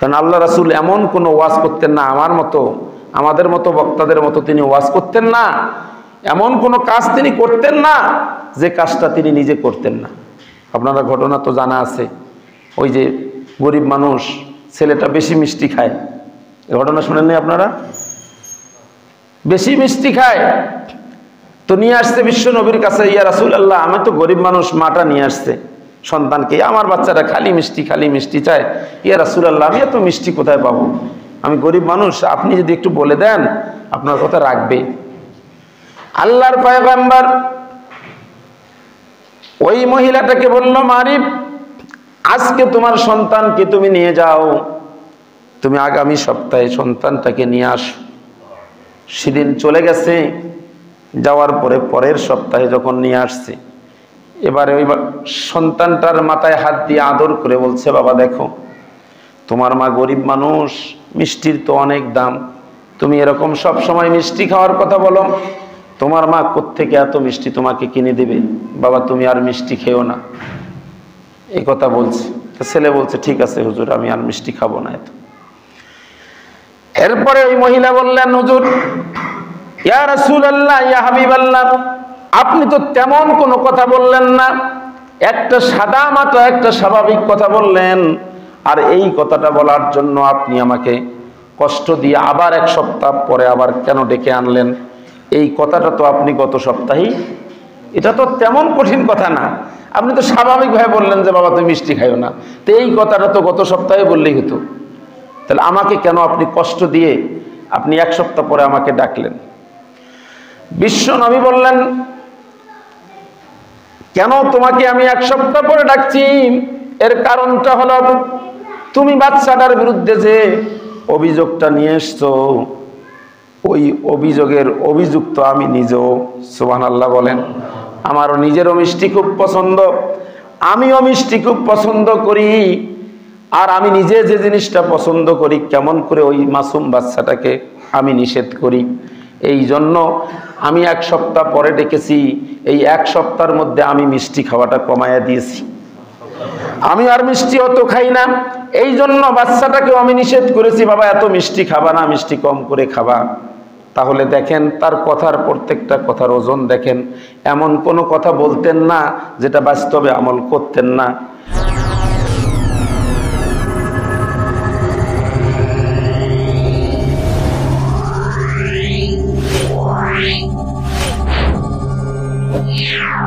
কারণ আল্লাহ রাসূল এমন কোনো ওয়াজ করতেন না, আমাদের মতো বক্তাদের মতো তিনি ওয়াজ করতেন না, এমন কোনো কাজ তিনি করতেন না যে কাজটা তিনি নিজে করতেন না। আপনারা ঘটনা তো জানা আছে, ওই যে গরিব মানুষ ছেলেটা বেশি মিষ্টি খায়, এই ঘটনা শুনেননি আপনারা? বেশি মিষ্টি খায় তো নিয়ে আসছে বিশ্ব নবীর কাছে, ইয়া রাসূলুল্লাহ, আমি তো গরিব মানুষ, মাটা নিয়ে আসছে সন্তানকে, আমার বাচ্চাটা খালি মিষ্টি চায়, ইয়া রাসূলুল্লাহ, আমি এত মিষ্টি কোথায় পাবো, আমি গরিব মানুষ, আপনি যদি একটু বলে দেন আপনার কথা রাখবে। আল্লাহর পয়গম্বর ওই মহিলাটাকে বলল, মারিফ, আজকে তোমার সন্তানকে তুমি নিয়ে যাও, তুমি আগামী সপ্তাহে সন্তানটাকে নিয়ে আসো। সেদিন চলে গেছে, যাওয়ার পরে পরের সপ্তাহে যখন নিয়ে আসছে, এবারে ওই সন্তানটার মাথায় হাত দিয়ে আদর করে বলছে, বাবা দেখো, তোমার মা গরিব মানুষ, মিষ্টির তো অনেক দাম, তুমি এরকম সব সময় মিষ্টি খাওয়ার কথা বলো, তোমার মা কোত্থেকে এত মিষ্টি তোমাকে কিনে দিবে, বাবা তুমি আর মিষ্টি খেও না, এই কথা বলছে। ছেলে বলছে, ঠিক আছে হুজুর, আমি আর মিষ্টি খাবো না এত। এরপরে ওই মহিলা বললেন, হুজুর, ইয়া রাসূলুল্লাহ, ইয়া হাবিবাল্লাহ, আপনি তো তেমন কোনো কথা বললেন না, একটা সাদা মাত্র একটা স্বাভাবিক কথা বললেন, আর এই কথাটা বলার জন্য আপনি আমাকে কষ্ট দিয়ে আবার এক সপ্তাহ পরে আবার কেন ডেকে আনলেন? এই কথাটা তো আপনি গত সপ্তাহেই, এটা তো তেমন কঠিন কথা না, আপনি তো স্বাভাবিকভাবে বললেন যে বাবা তুমি মিষ্টি খাইও না, তো এই কথাটা তো গত সপ্তাহে বললেই হতো, তাহলে আমাকে কেন আপনি কষ্ট দিয়ে আপনি এক সপ্তাহ পরে আমাকে ডাকলেন? বিশ্ব নবী বললেন, কেন তোমাকে আমি এক সপ্তাহ পরে ডাকছি, এর কারণটা হলো তুমি বাচ্চাটার বিরুদ্ধে যে অভিযোগটা নিয়ে এসছো, ওই অভিযোগের অভিযুক্ত আমি নিজেও। সুবহানাল্লাহ বলেন। আমারও নিজেরও মিষ্টি খুব পছন্দ, আমিও মিষ্টি খুব পছন্দ করি, আর আমি নিজে যে জিনিসটা পছন্দ করি কেমন করে ওই মাসুম বাচ্চাটাকে আমি নিষেধ করি, এই জন্য আমি এক সপ্তাহ পরে ডেকেছি। এই এক সপ্তাহের মধ্যে আমি মিষ্টি খাওয়াটা কমায়া দিয়েছি, আমি আর মিষ্টি অত খাই না, এই জন্য বাচ্চাটাকেও আমি নিষেধ করেছি, বাবা এত মিষ্টি খাবা না, মিষ্টি কম করে খাবা। তাহলে দেখেন তার কথার প্রত্যেকটা কথার ওজন দেখেন, এমন কোনো কথা বলতেন না যেটা বাস্তবে আমল করতেন না। Yeah.